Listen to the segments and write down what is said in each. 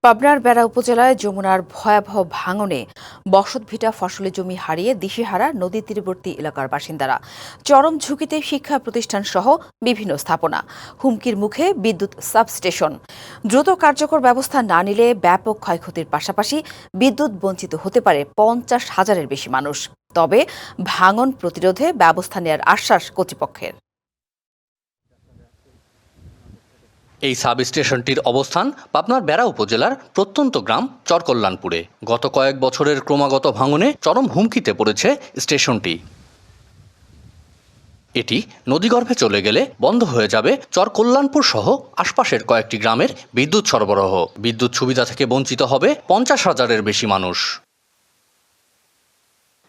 পাবনার বেড়া উপজেলায় যমুনার ভয়াবহ ভাঙনে বসতভিটা ফসলি জমি হারিয়ে দিশেহারা নদী তীরবর্তী এলাকার বাসিন্দারা। চরম ঝুঁকিতে শিক্ষা প্রতিষ্ঠান সহ বিভিন্ন স্থাপনা, হুমকির মুখে বিদ্যুৎ সাবস্টেশন। দ্রুত কার্যকর ব্যবস্থা না নিলে ব্যাপক ক্ষয়ক্ষতির পাশাপাশি বিদ্যুৎ বঞ্চিত হতে পারে 50,000-এর বেশি মানুষ। তবে ভাঙন প্রতিরোধে ব্যবস্থা নেওয়ার আশ্বাস কর্তৃপক্ষের। এই সাব স্টেশনটির অবস্থান পাবনার বেড়া উপজেলার প্রত্যন্ত গ্রাম চরকল্যাণপুরে। গত কয়েক বছরের ক্রমাগত ভাঙনে চরম হুমকিতে পড়েছে স্টেশনটি। এটি নদীগর্ভে চলে গেলে বন্ধ হয়ে যাবে চরকল্যাণপুর সহ আশপাশের কয়েকটি গ্রামের বিদ্যুৎ সরবরাহ। বিদ্যুৎ সুবিধা থেকে বঞ্চিত হবে 50,000-এর বেশি মানুষ।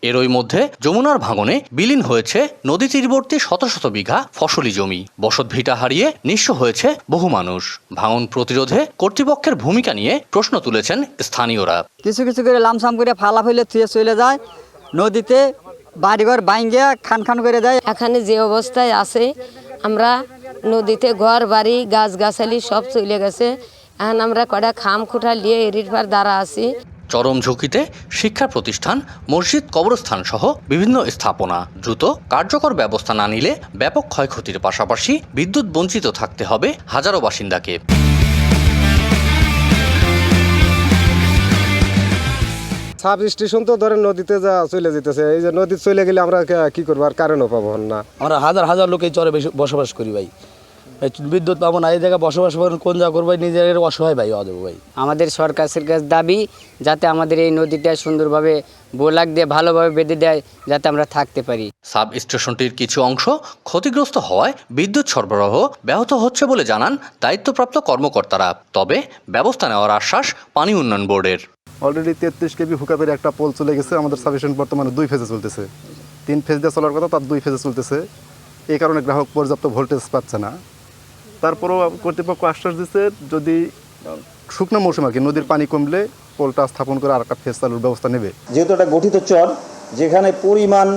এরই মধ্যে যমুনার ভাঙনে বিলীন হয়েছে নদী তীরবর্তী শত শত বিঘা ফসলি জমি। বসতভিটা হারিয়ে নিঃস্ব হয়েছে বহু মানুষ। ভাঙন প্রতিরোধে কর্তৃপক্ষের ভূমিকা নিয়ে প্রশ্ন তুলেছেন স্থানীয়রা। কিছু কিছু করে লামসাম করে ফালা ফেলে থুয়ে চলে যায় নদীতে, বাড়িঘর ভাঙ্গিয়া খান খান করে দেয়। এখানে যে অবস্থায় আছে, আমরা নদীতে ঘর বাড়ি গাছগাছালি সব চলে গেছে। এখন আমরা কটা খাম খুঁটা নিয়ে এরির পার দ্বারা আছি। চরম ঝুঁকিতে শিক্ষা প্রতিষ্ঠান, মসজিদ, কবরস্থান সহ বিভিন্ন স্থাপনা। দ্রুত কার্যকর ব্যবস্থা না নিলে ব্যাপক ক্ষয়ক্ষতির পাশাপাশি বিদ্যুৎ বঞ্চিত থাকতে হবে হাজারো বাসিন্দাকে। সাব স্টেশন তো ধরেন নদীতে যা চলে যেতেছে, এই যে নদী চলে গেলে আমরা কি করবো, আর কারেন্টও পাবো না। আমরা হাজার হাজার লোক এই চরে বসবাস করি ভাই। বিদ্যুৎ পাবো না, এই জায়গায় বসবাস করেন কোন জায়গা করবো, নিজের অসহায় ভাই দেবো ভাই। আমাদের সরকারের কাছে দাবি যাতে আমাদের এই নদীটা সুন্দরভাবে বোলাক দিয়ে ভালোভাবে বেঁধে দেয়, যাতে আমরা থাকতে পারি। সাব স্টেশনটির কিছু অংশ ক্ষতিগ্রস্ত হওয়ায় বিদ্যুৎ সরবরাহ ব্যাহত হচ্ছে বলে জানান দায়িত্বপ্রাপ্ত কর্মকর্তারা। তবে ব্যবস্থা নেওয়ার আশ্বাস পানি উন্নয়ন বোর্ডের। অলরেডি 33 কেবি হুকাপের একটা পোল চলে গেছে। আমাদের সাবস্টেশন বর্তমানে 2 ফেজে চলতেছে। 3 ফেজ দিয়ে চলার কথা, তার 2 ফেজে চলতেছে। এই কারণে গ্রাহক পর্যাপ্ত ভোল্টেজ পাচ্ছে না। তারপরও কর্তৃপক্ষ আশ্বাস দিচ্ছে, যদি শুকনো মৌসুম আর কি নদীর পানি কমলে পোলটা স্থাপন করে আর একটা ফেজ চালুর ব্যবস্থা নেবে। যেহেতু এটা গঠিত চর, যেখানে পরিমাণ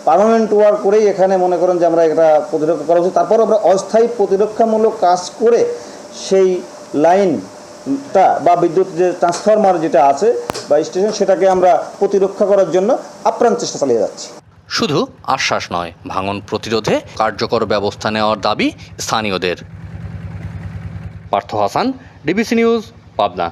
পার্মানেন্ট ওয়ার্ক করেই এখানে মনে করেন যে আমরা এটা প্রতিরক্ষা করা উচিত। তারপর আমরা অস্থায়ী প্রতিরক্ষামূলক কাজ করে সেই লাইনটা বা বিদ্যুৎ যে ট্রান্সফরমার যেটা আছে বা স্টেশন, সেটাকে আমরা প্রতিরক্ষা করার জন্য আপ্রাণ চেষ্টা চালিয়ে যাচ্ছি। শুধু আশ্বাস নয়, ভাঙন প্রতিরোধে কার্যকর ব্যবস্থা নেওয়ার দাবি স্থানীয়দের। Partha Hasan, DBC news, Pabna.